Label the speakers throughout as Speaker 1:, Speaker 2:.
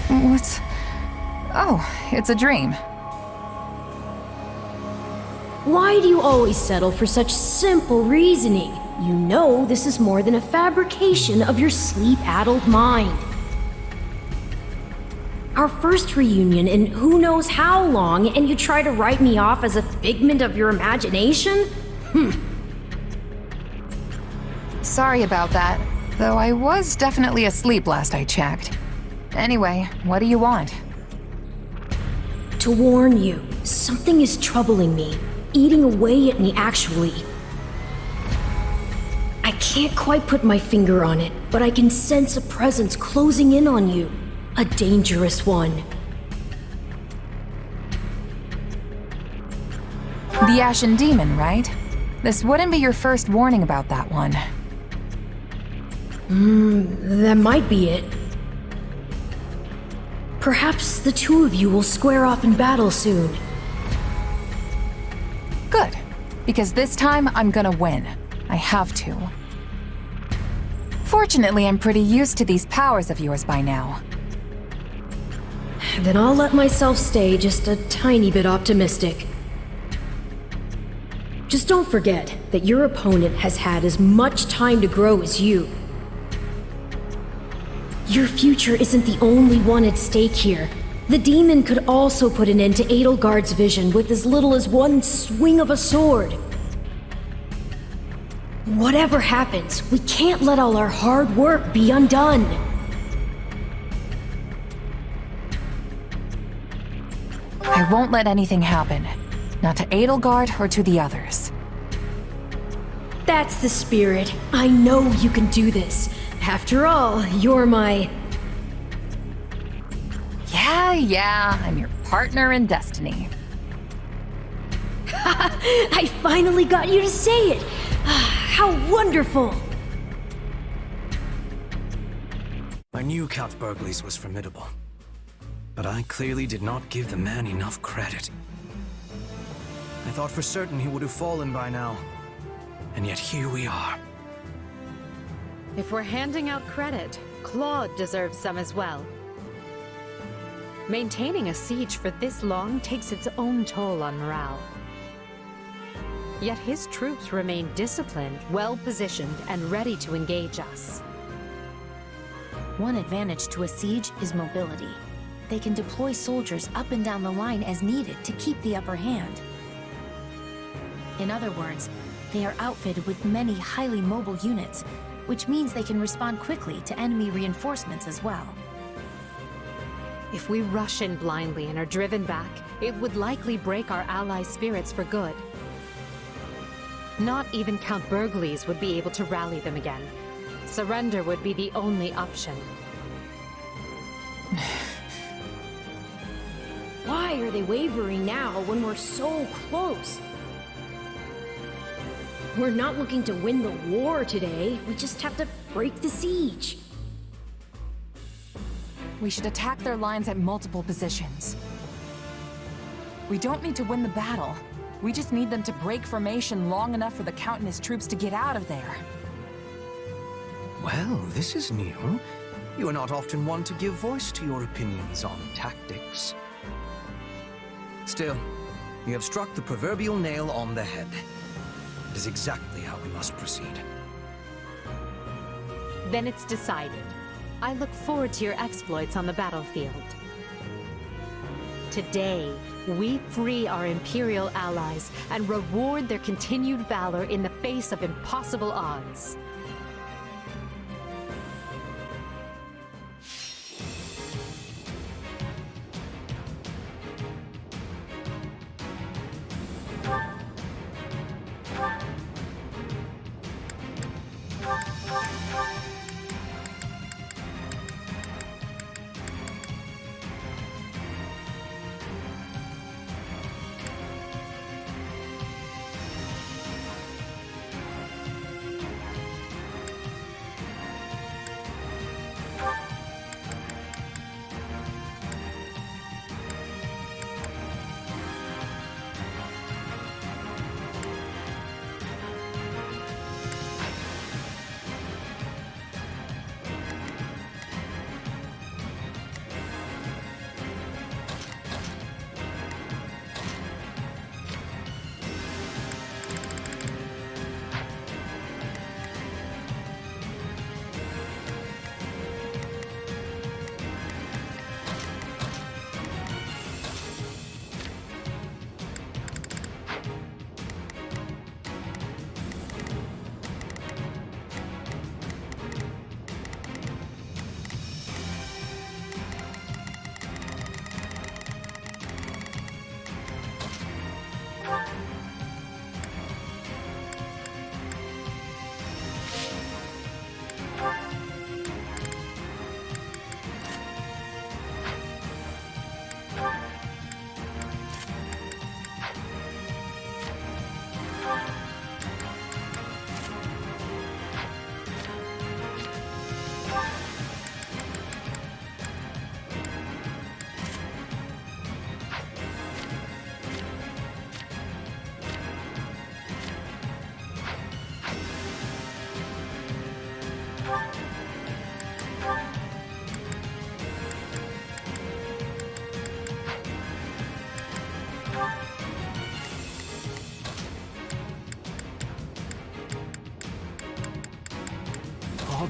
Speaker 1: What's... Oh, it's a dream.
Speaker 2: Why do you always settle for such simple reasoning? You know this is more than a fabrication of your sleep-addled mind. Our first reunion in who knows how long, and you try to write me off as a figment of your imagination?
Speaker 1: Sorry about that, though I was definitely asleep last I checked. Anyway, what do you want?
Speaker 2: To warn you, something is troubling me, eating away at me actually. I can't quite put my finger on it, but I can sense a presence closing in on you. A dangerous one.
Speaker 1: The Ashen Demon, right? This wouldn't be your first warning about that one.
Speaker 2: That might be it. Perhaps the two of you will square off in battle soon.
Speaker 1: Good, because this time I'm gonna win. I have to. Fortunately, I'm pretty used to these powers of yours by now.
Speaker 2: Then I'll let myself stay just a tiny bit optimistic. Just don't forget that your opponent has had as much time to grow as you. Your future isn't the only one at stake here. The demon could also put an end to Edelgard's vision with as little as one swing of a sword. Whatever happens, we can't let all our hard work be undone.
Speaker 1: I won't let anything happen. Not to Edelgard or to the others.
Speaker 2: That's the spirit. I know you can do this. After all, you're my...
Speaker 1: Yeah, I'm your partner in destiny.
Speaker 2: I finally got you to say it! How wonderful!
Speaker 3: I knew Count Bergliez was formidable, but I clearly did not give the man enough credit. I thought for certain he would have fallen by now, and yet here we are.
Speaker 4: If we're handing out credit, Claude deserves some as well. Maintaining a siege for this long takes its own toll on morale. Yet his troops remain disciplined, well-positioned, and ready to engage us.
Speaker 5: One advantage to a siege is mobility. They can deploy soldiers up and down the line as needed to keep the upper hand. In other words, they are outfitted with many highly mobile units, which means they can respond quickly to enemy reinforcements as well.
Speaker 4: If we rush in blindly and are driven back, it would likely break our allies' spirits for good. Not even Count Bergliez would be able to rally them again. Surrender would be the only option.
Speaker 2: Why are they wavering now when we're so close? We're not looking to win the war today. We just have to break the siege.
Speaker 1: We should attack their lines at multiple positions. We don't need to win the battle. We just need them to break formation long enough for the Count and his troops to get out of there.
Speaker 3: Well, this is new. You are not often one to give voice to your opinions on tactics. Still, you have struck the proverbial nail on the head. It is exactly how we must proceed.
Speaker 4: Then it's decided. I look forward to your exploits on the battlefield. Today, we free our Imperial allies and reward their continued valor in the face of impossible odds.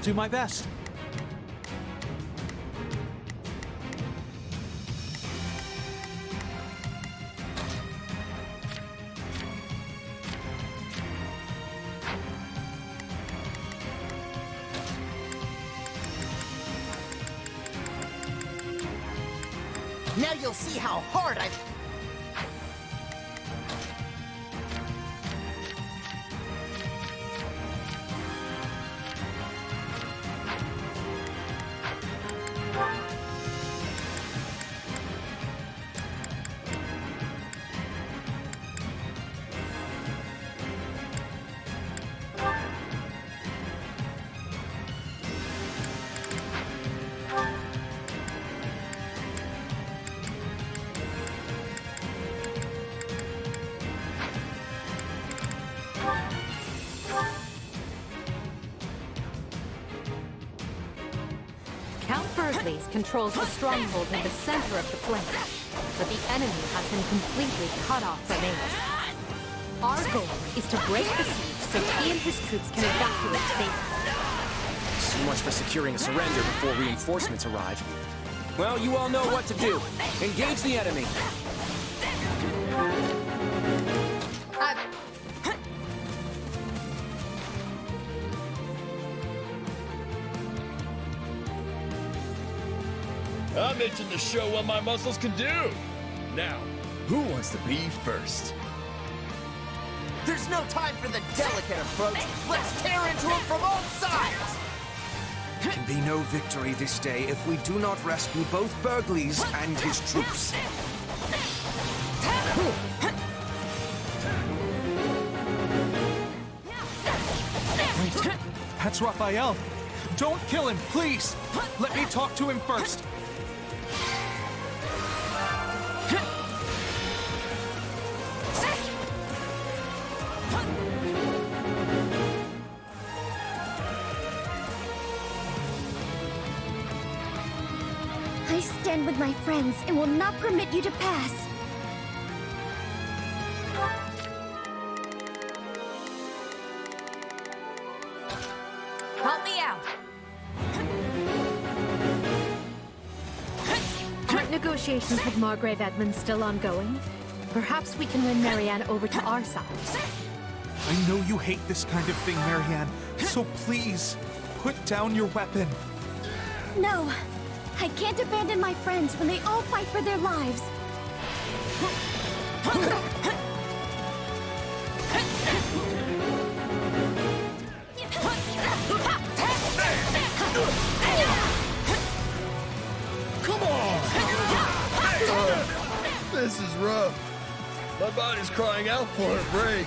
Speaker 6: do my best.
Speaker 7: Now you'll see how hard I've...
Speaker 4: Count Bergliez controls the stronghold in the center of the place, but the enemy has been completely cut off from aid. Our goal is to break the siege so he and his troops can evacuate safely.
Speaker 8: So much for securing a surrender before reinforcements arrive. Well, you all know what to do. Engage the enemy.
Speaker 9: I'm itching to show what my muscles can do. Now, who wants to be first?
Speaker 7: There's no time for the delicate approach. Let's tear into him from all sides!
Speaker 3: There can be no victory this day if we do not rescue both Bergliez and his troops.
Speaker 6: Wait, that's Raphael. Don't kill him, please. Let me talk to him first.
Speaker 2: I stand with my friends and will not permit you to pass.
Speaker 1: Help me out!
Speaker 4: Aren't negotiations with Margrave Edmund still ongoing? Perhaps we can win Marianne over to our side.
Speaker 6: I know you hate this kind of thing, Marianne, so please, put down your weapon.
Speaker 2: No, I can't abandon my friends when they all fight for their lives.
Speaker 9: Come on! This is rough. My body's crying out for a break.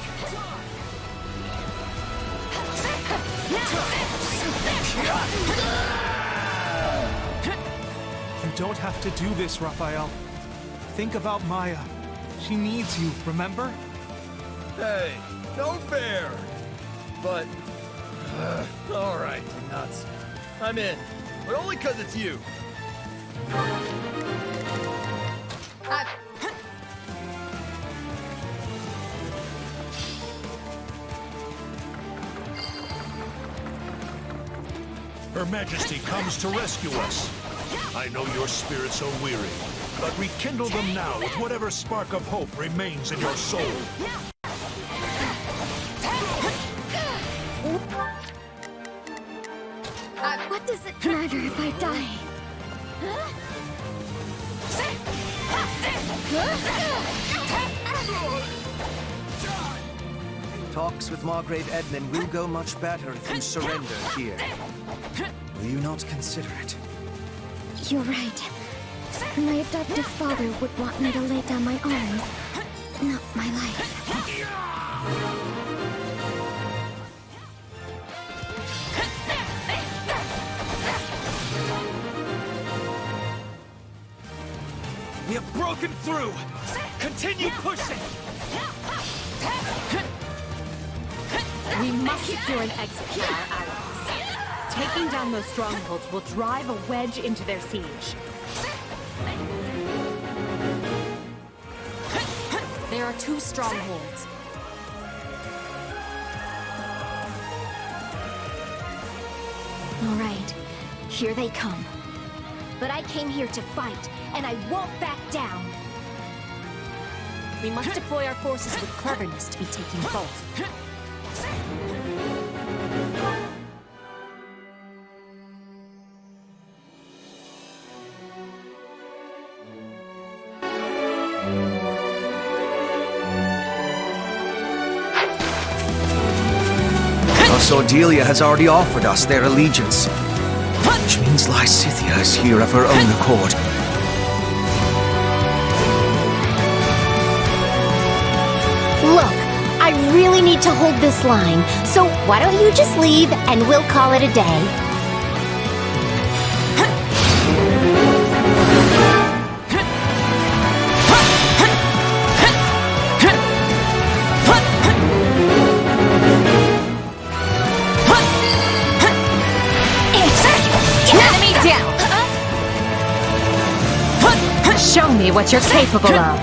Speaker 6: You don't have to do this, Raphael. Think about Maya. She needs you, remember?
Speaker 9: Hey, no fair. But, all right, nuts. I'm in, but only 'cause it's you.
Speaker 10: Her Majesty comes to rescue us. I know your spirits are weary, but rekindle them now with whatever spark of hope remains in your soul.
Speaker 2: What does it matter if I die?
Speaker 3: Talks with Margrave Edmund will go much better if you surrender here. Will you not consider it?
Speaker 2: You're right. My adoptive father would want me to lay down my arms, not my life.
Speaker 6: We have broken through! Continue pushing!
Speaker 4: We must secure an exit for our allies. Taking down those strongholds will drive a wedge into their siege.
Speaker 1: There are 2 strongholds.
Speaker 2: All right, here they come. But I came here to fight, and I won't back down.
Speaker 5: We must deploy our forces with cleverness to be taking both.
Speaker 3: Cordelia has already offered us their allegiance, which means Lysithea is here of her own accord.
Speaker 2: Look, I really need to hold this line, so why don't you just leave and we'll call it a day?
Speaker 4: Show me what you're capable of.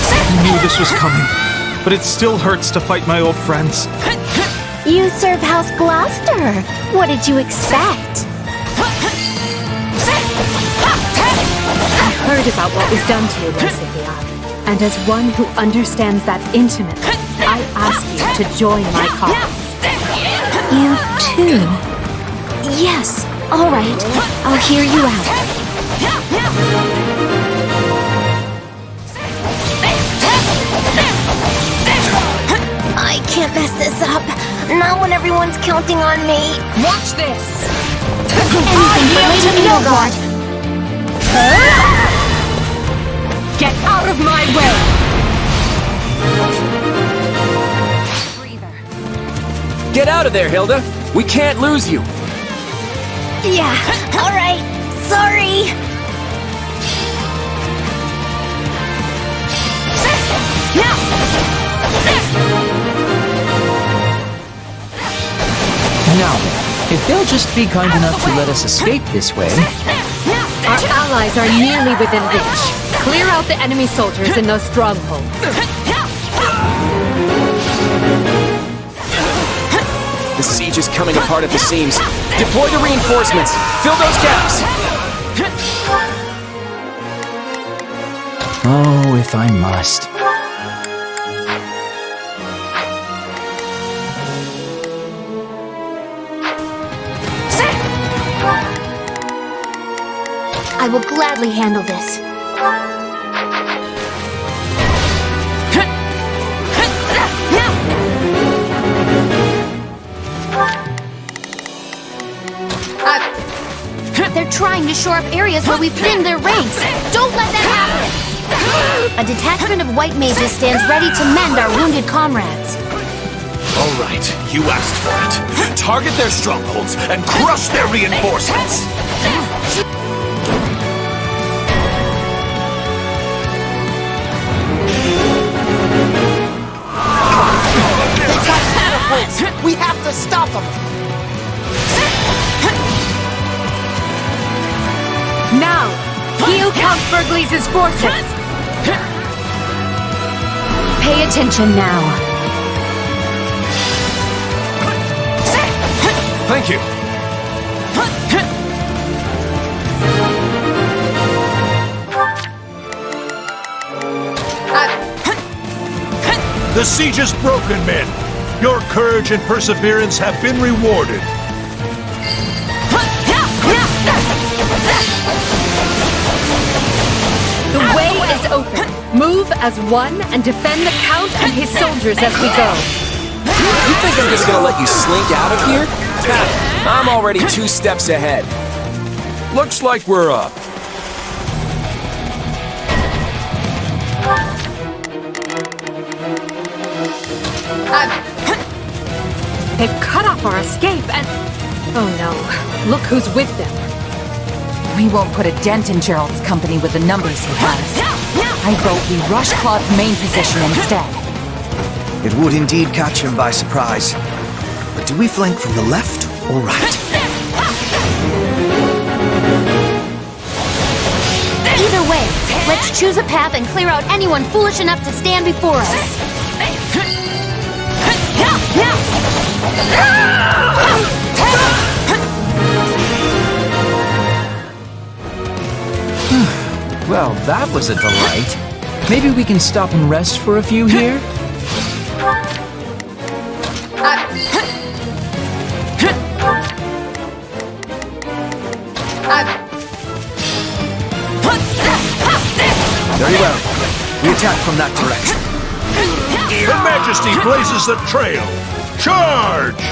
Speaker 6: I knew this was coming, but it still hurts to fight my old friends.
Speaker 2: You serve House Gloucester. What did you expect?
Speaker 4: I heard about what was done to you, Lysithea, and as one who understands that intimately, I ask you to join my cause.
Speaker 2: You too? Yes. All right, I'll hear you out. I can't mess this up. Not when everyone's counting on me.
Speaker 1: Watch this!
Speaker 2: Anything for Lady Edelgard.
Speaker 4: Get out of my way!
Speaker 8: Get out of there, Hilda! We can't lose you!
Speaker 2: Yeah, all right. Sorry.
Speaker 11: Now, if they'll just be kind enough to let us escape this way...
Speaker 4: Our allies are nearly within reach. Clear out the enemy soldiers in those strongholds.
Speaker 8: The siege is coming apart at the seams. Deploy the reinforcements. Fill those gaps.
Speaker 11: Oh, if I must.
Speaker 2: I will gladly handle this. They're trying to shore up areas where we've thinned their ranks. Don't let that happen! A detachment of white mages stands ready to mend our wounded comrades.
Speaker 10: All right, you asked for it. Target their strongholds and crush their reinforcements!
Speaker 7: They've got catapults! We have to stop them!
Speaker 4: Now, heal Count Bergliez's forces! Pay attention now.
Speaker 10: Thank you. The siege is broken, men. Your courage and perseverance have been rewarded.
Speaker 4: The way is open. Move as one and defend the Count and his soldiers as we go.
Speaker 8: You think I'm just gonna let you slink out of here? I'm already 2 steps ahead.
Speaker 9: Looks like we're up.
Speaker 4: They've cut off our escape and... Oh no, look who's with them.
Speaker 1: We won't put a dent in Gerald's company with the numbers he has. I vote we rush Claude's main position instead.
Speaker 3: It would indeed catch him by surprise. But do we flank from the left or right?
Speaker 2: Either way, let's choose a path and clear out anyone foolish enough to stand before us.
Speaker 11: Well, that was a delight. Maybe we can stop and rest for a few here?
Speaker 3: Very well. We attack from that direction.
Speaker 10: Her Majesty blazes the trail! Charge!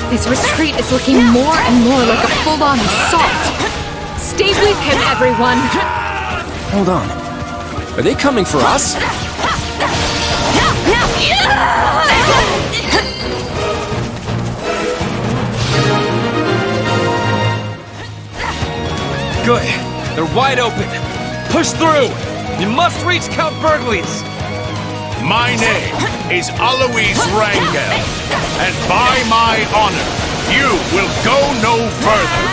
Speaker 4: This retreat is looking more and more like a full-on assault. Stay with him, everyone!
Speaker 8: Hold on. Are they coming for us? Good. They're wide open. Push through! You must reach Count Bergliez!
Speaker 10: My name is Alois Rangel, and by my honor, you will go no further!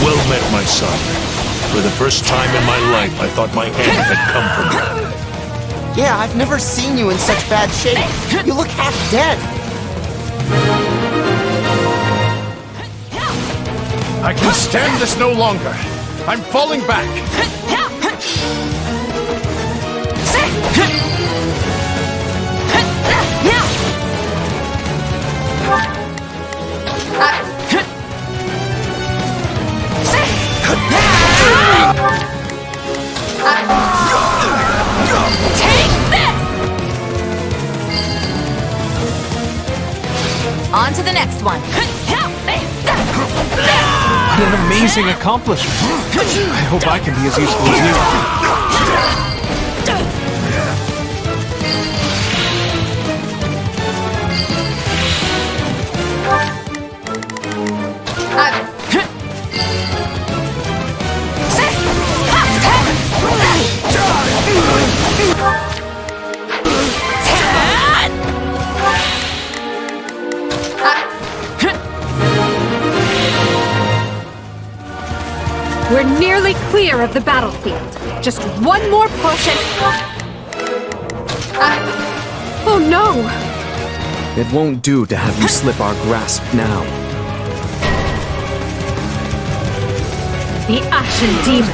Speaker 10: Well met, my son. For the first time in my life, I thought my end had come for me.
Speaker 7: Yeah, I've never seen you in such bad shape. You look half dead.
Speaker 9: I can stand this no longer. I'm falling back.
Speaker 1: On to the next one.
Speaker 6: An amazing accomplishment. I hope I can be as useful as
Speaker 4: We're nearly clear of the battlefield. Just one more push and... Oh no!
Speaker 8: It won't do to have you slip our grasp now.
Speaker 4: The Ashen Demon.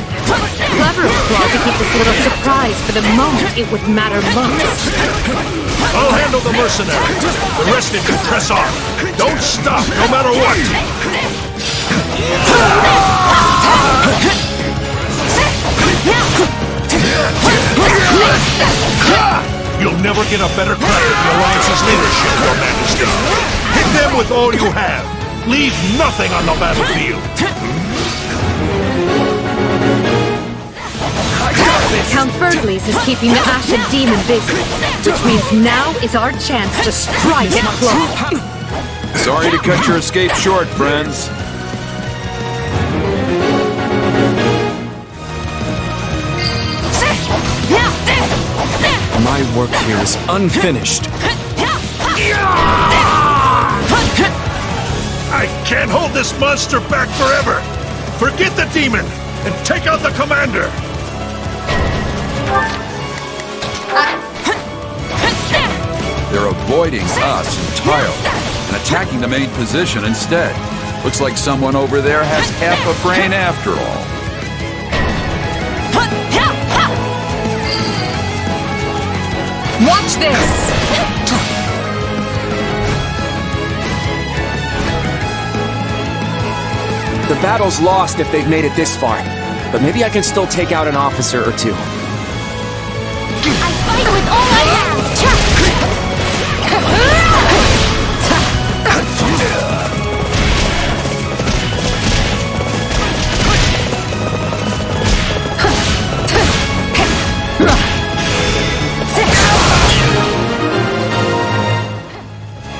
Speaker 4: Clever of Claw to keep this little surprise for the moment it would matter most.
Speaker 10: I'll handle the mercenary. The rest of you press on. Don't stop, no matter what. You'll never get a better crack at the Alliance's leadership, Your Majesty. Hit them with all you have. Leave nothing on the battlefield.
Speaker 4: Count Bergliez is keeping the Ashen Demon busy, which means now is our chance to strike at Claw.
Speaker 12: Sorry to cut your escape short, friends.
Speaker 8: My work here is unfinished.
Speaker 10: I can't hold this monster back forever. Forget the demon and take out the commander.
Speaker 12: They're avoiding us entirely and attacking the main position instead. Looks like someone over there has half a brain after all.
Speaker 1: Watch this!
Speaker 8: The battle's lost if they've made it this far, but maybe I can still take out an officer or two.
Speaker 5: I fight with all I have!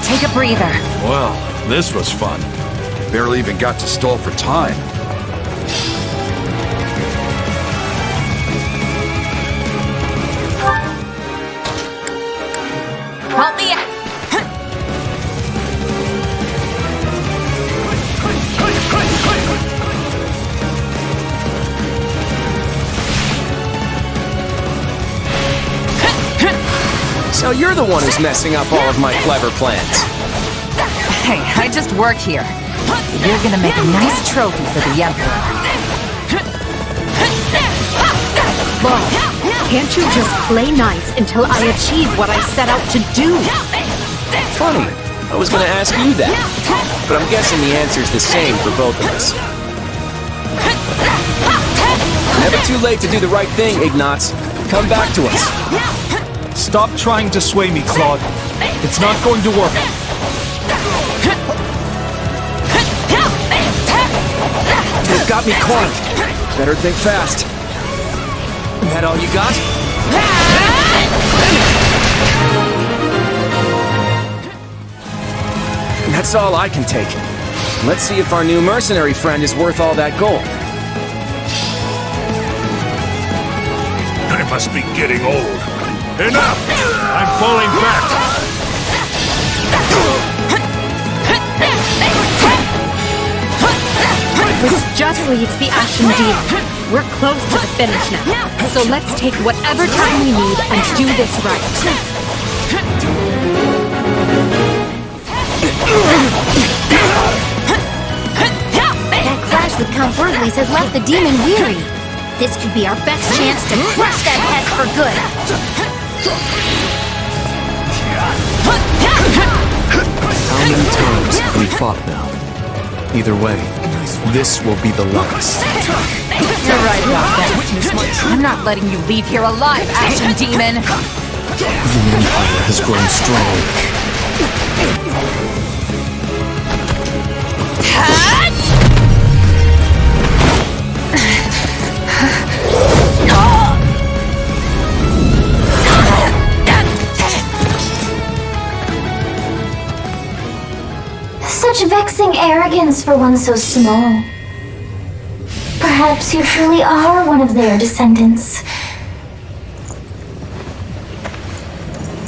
Speaker 1: Take a breather.
Speaker 12: Well, this was fun. Barely even got to stall for time.
Speaker 8: you're the one who's messing up all of my clever plans.
Speaker 1: Hey, I just work here. You're gonna make a nice trophy for the Emperor.
Speaker 4: Look, can't you just play nice until I achieve what I set out to do?
Speaker 8: Funny, I was gonna ask you that. But I'm guessing the answer's the same for both of us. Never too late to do the right thing, Ignatz. Come back to us.
Speaker 6: Stop trying to sway me, Claude. It's not going to work.
Speaker 8: They've got me cornered. Better think fast. That all you got? That's all I can take. Let's see if our new mercenary friend is worth all that gold.
Speaker 10: I must be getting old. Enough! I'm falling back!
Speaker 4: Which just leaves the Ashen Demon. We're close to the finish now. So let's take whatever time we need and do this right.
Speaker 2: That clash with Count Bergliez has left the demon weary. This could be our best chance to crush that pest for good.
Speaker 11: How many times have we fought now? Either way, this will be the last.
Speaker 1: You're right about that. I'm not letting you leave here alive, Ashen Demon!
Speaker 11: The Empire has grown strong.
Speaker 2: Such vexing arrogance for one so small. Perhaps you truly are one of their descendants.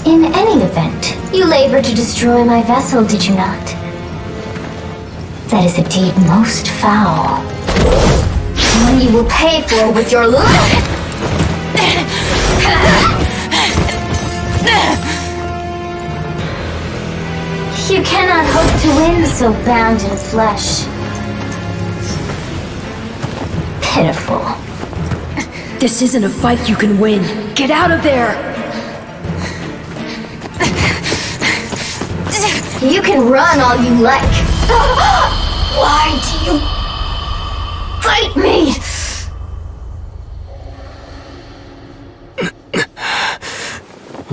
Speaker 2: In any event, you labored to destroy my vessel, did you not? That is a deed most foul. One you will pay for with your life! You cannot hope to win so bound in flesh. Pitiful. This isn't a fight you can win. Get out of there!
Speaker 13: You can run all you like. Why do you fight me?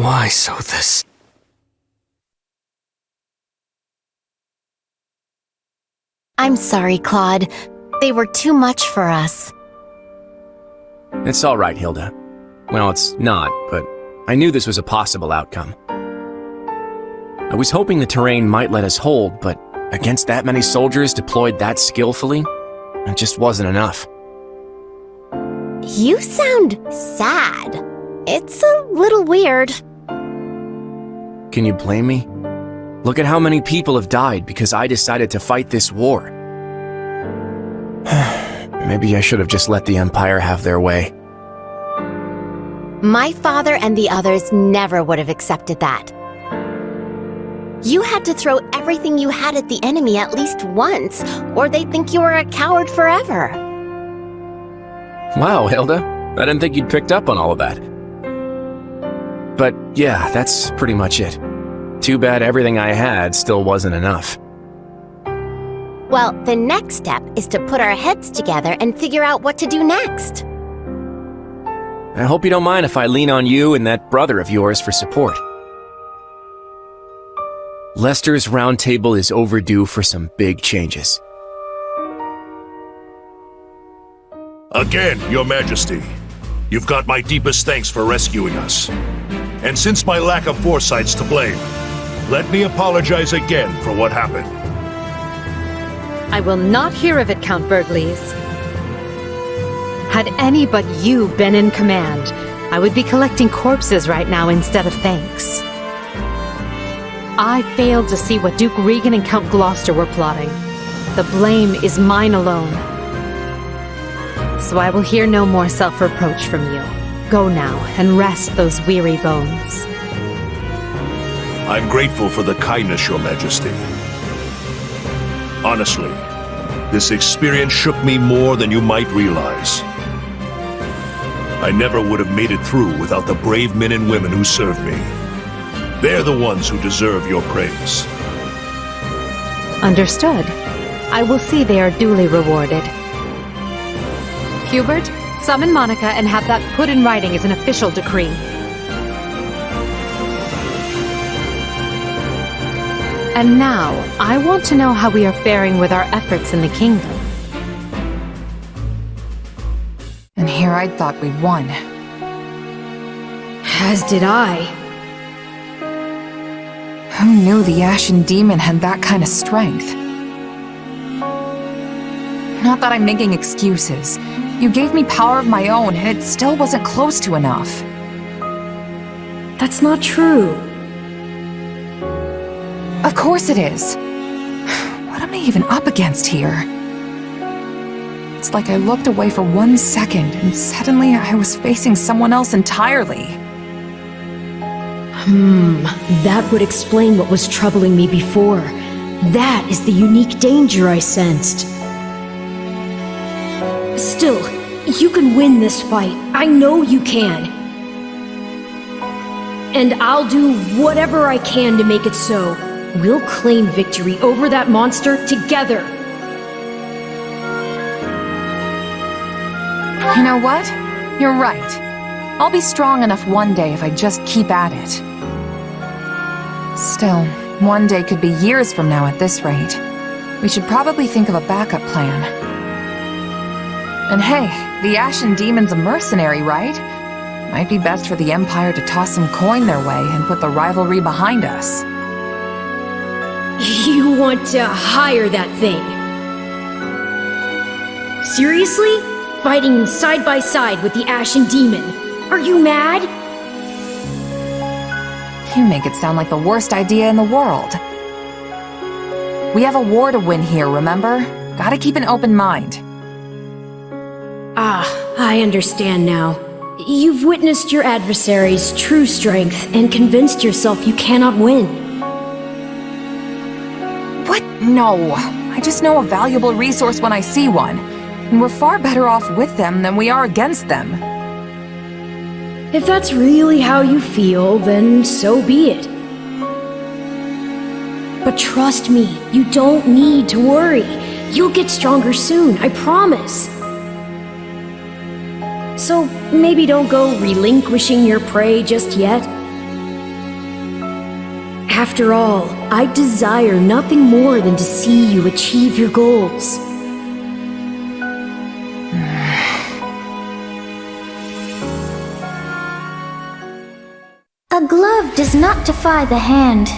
Speaker 11: Why so this?
Speaker 5: I'm sorry, Claude. They were too much for us.
Speaker 8: It's all right, Hilda. Well, it's not, but I knew this was a possible outcome. I was hoping the terrain might let us hold, but against that many soldiers deployed that skillfully, it just wasn't enough.
Speaker 5: You sound sad. It's a little weird.
Speaker 8: Can you blame me? Look at how many people have died because I decided to fight this war. Maybe I should have just let the Empire have their way.
Speaker 5: My father and the others never would have accepted that. You had to throw everything you had at the enemy at least once, or they'd think you were a coward forever.
Speaker 8: Wow, Hilda. I didn't think you'd picked up on all of that. But yeah, that's pretty much it. Too bad everything I had still wasn't enough.
Speaker 5: Well, the next step is to put our heads together and figure out what to do next.
Speaker 8: I hope you don't mind if I lean on you and that brother of yours for support. Lester's Round Table is overdue for some big changes.
Speaker 10: Again, Your Majesty, you've got my deepest thanks for rescuing us. And since my lack of foresight's to blame, let me apologize again for what happened.
Speaker 4: I will not hear of it, Count Bergliez. Had any but you been in command, I would be collecting corpses right now instead of thanks. I failed to see what Duke Riegan and Count Gloucester were plotting. The blame is mine alone. So I will hear no more self-reproach from you. Go now and rest those weary bones.
Speaker 10: I'm grateful for the kindness, Your Majesty. Honestly, this experience shook me more than you might realize. I never would have made it through without the brave men and women who served me. They're the ones who deserve your praise.
Speaker 4: Understood. I will see they are duly rewarded. Hubert, summon Monica and have that put in writing as an official decree. And now, I want to know how we are faring with our efforts in the kingdom.
Speaker 1: And here I'd thought we'd won.
Speaker 14: As did I.
Speaker 1: Who knew the Ashen Demon had that kind of strength? Not that I'm making excuses. You gave me power of my own, and it still wasn't close to enough.
Speaker 14: That's not true.
Speaker 1: Of course it is. What am I even up against here? It's like I looked away for 1 second, and suddenly I was facing someone else entirely.
Speaker 14: That would explain what was troubling me before. That is the unique danger I sensed. Still, you can win this fight. I know you can. And I'll do whatever I can to make it so. We'll claim victory over that monster together.
Speaker 1: You know what? You're right. I'll be strong enough one day if I just keep at it. Still, one day could be years from now at this rate. We should probably think of a backup plan. And hey, the Ashen Demon's a mercenary, right? Might be best for the Empire to toss some coin their way and put the rivalry behind us.
Speaker 14: You want to hire that thing? Seriously? Fighting side by side with the Ashen Demon? Are you mad?
Speaker 1: You make it sound like the worst idea in the world. We have a war to win here, remember? Gotta keep an open mind.
Speaker 14: I understand now. You've witnessed your adversary's true strength and convinced yourself you cannot win.
Speaker 1: What? No. I just know a valuable resource when I see one. And we're far better off with them than we are against them.
Speaker 14: If that's really how you feel, then so be it. But trust me, you don't need to worry. You'll get stronger soon, I promise. So maybe don't go relinquishing your prey just yet. After all, I desire nothing more than to see you achieve your goals.
Speaker 2: A glove does not defy the hand,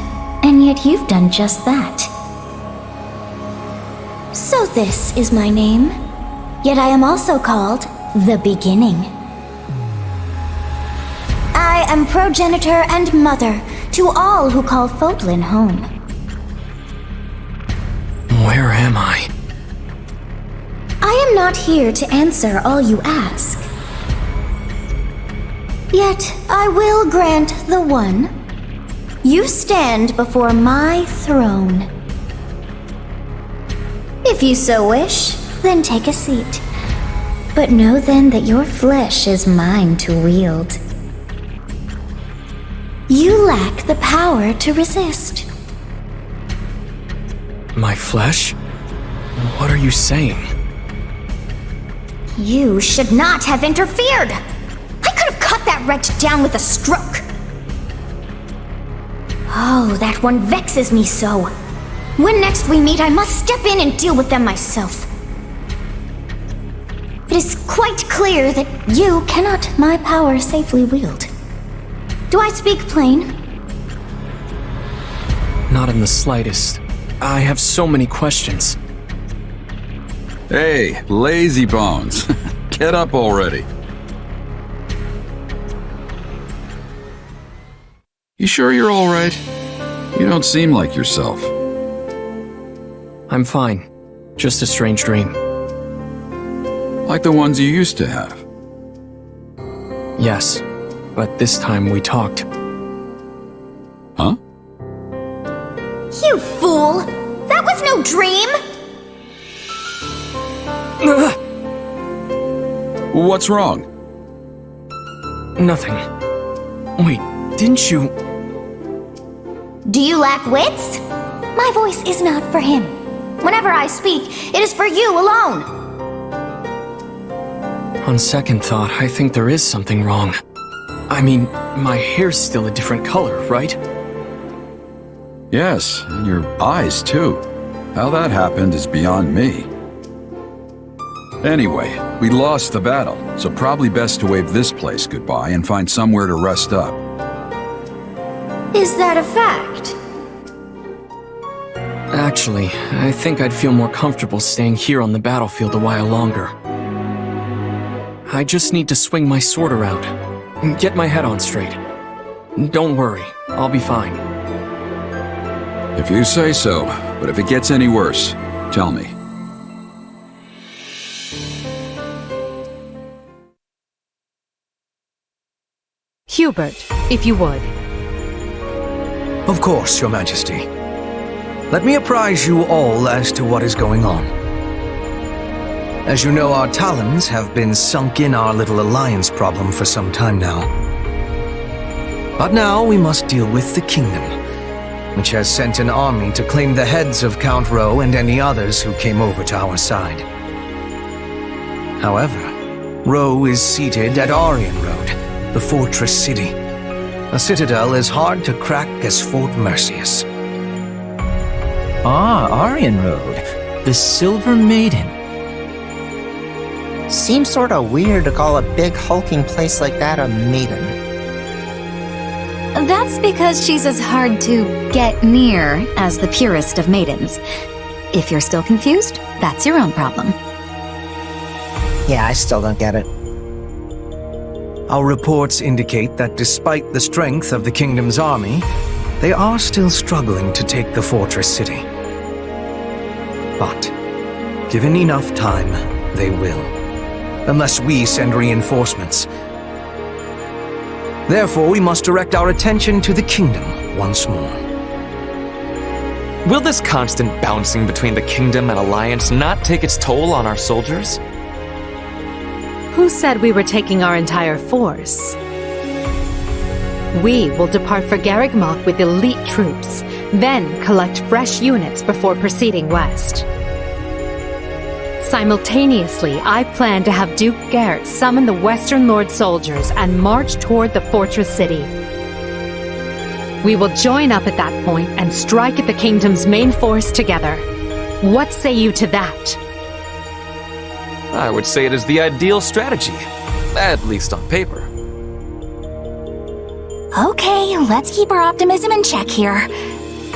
Speaker 2: and yet you've done just that. So this is my name, yet I am also called the Beginning. I am progenitor and mother to all who call Fodlan home.
Speaker 11: Where am I?
Speaker 2: I am not here to answer all you ask. Yet I will grant the one. You stand before my throne. If you so wish, then take a seat. But know then that your flesh is mine to wield. You lack the power to resist.
Speaker 11: My flesh? What are you saying?
Speaker 2: You should not have interfered! I could have cut that wretch down with a stroke! Oh, that one vexes me so. When next we meet, I must step in and deal with them myself. It is quite clear that you cannot my power safely wield. Do I speak plain?
Speaker 11: Not in the slightest. I have so many questions.
Speaker 12: Hey, lazy bones. Get up already. You sure you're all right? You don't seem like yourself.
Speaker 11: I'm fine. Just a strange dream.
Speaker 12: Like the ones you used to have.
Speaker 11: Yes, but this time we talked.
Speaker 12: Huh?
Speaker 13: You fool! That was no dream!
Speaker 12: What's wrong?
Speaker 11: Nothing. Wait, didn't you...
Speaker 2: Do you lack wits? My voice is not for him. Whenever I speak, it is for you alone.
Speaker 11: On second thought, I think there is something wrong. I mean, my hair's still a different color, right?
Speaker 12: Yes, and your eyes too. How that happened is beyond me. Anyway, we lost the battle, so probably best to wave this place goodbye and find somewhere to rest up.
Speaker 13: Is that a fact?
Speaker 11: Actually, I think I'd feel more comfortable staying here on the battlefield a while longer. I just need to swing my sword around and get my head on straight. Don't worry, I'll be fine.
Speaker 12: If you say so, but if it gets any worse, tell me.
Speaker 4: Hubert, if you would.
Speaker 3: Of course, Your Majesty. Let me apprise you all as to what is going on. As you know, our talons have been sunk in our little alliance problem for some time now. But now we must deal with the kingdom, which has sent an army to claim the heads of Count Rowe and any others who came over to our side. However, Rowe is seated at Aryan Road, the fortress city, a citadel as hard to crack as Fort Mercius.
Speaker 15: Ah, Aryan Road, the Silver Maiden.
Speaker 7: Seems sorta weird to call a big hulking place like that a maiden.
Speaker 2: That's because she's as hard to get near as the purest of maidens. If you're still confused, that's your own problem.
Speaker 7: Yeah, I still don't get it.
Speaker 3: Our reports indicate that despite the strength of the kingdom's army, they are still struggling to take the fortress city. But, given enough time, they will. Unless we send reinforcements. Therefore, we must direct our attention to the kingdom once more.
Speaker 16: Will this constant bouncing between the kingdom and alliance not take its toll on our soldiers?
Speaker 4: Who said we were taking our entire force? We will depart for Garrigmoth with elite troops, then collect fresh units before proceeding west. Simultaneously, I plan to have Duke Garrett summon the Western Lord soldiers and march toward the fortress city. We will join up at that point and strike at the kingdom's main force together. What say you to that?
Speaker 16: I would say it is the ideal strategy, at least on paper.
Speaker 2: Okay, let's keep our optimism in check here.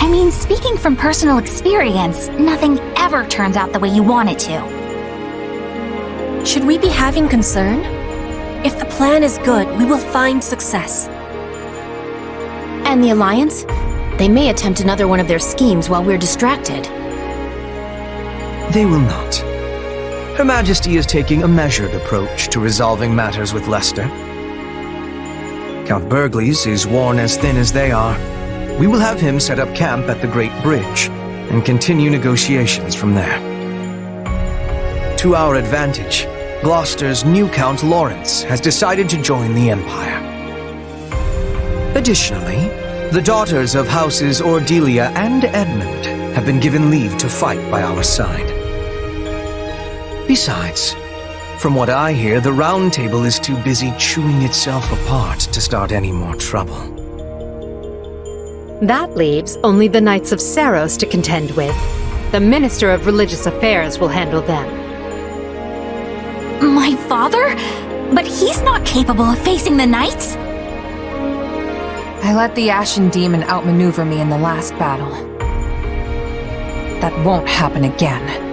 Speaker 2: I mean, speaking from personal experience, nothing ever turns out the way you want it to.
Speaker 14: Should we be having concern? If the plan is good, we will find success.
Speaker 5: And the Alliance? They may attempt another one of their schemes while we're distracted.
Speaker 3: They will not. Her Majesty is taking a measured approach to resolving matters with Leicester. Count Bergliez is worn as thin as they are. We will have him set up camp at the Great Bridge and continue negotiations from there. To our advantage, Gloucester's new Count Lawrence has decided to join the Empire. Additionally, the daughters of Houses Ordelia and Edmund have been given leave to fight by our side. Besides, from what I hear, the Round Table is too busy chewing itself apart to start any more trouble.
Speaker 4: That leaves only the Knights of Saros to contend with. The Minister of Religious Affairs will handle them.
Speaker 2: My father? But he's not capable of facing the Knights?
Speaker 1: I let the Ashen Demon outmaneuver me in the last battle. That won't happen again.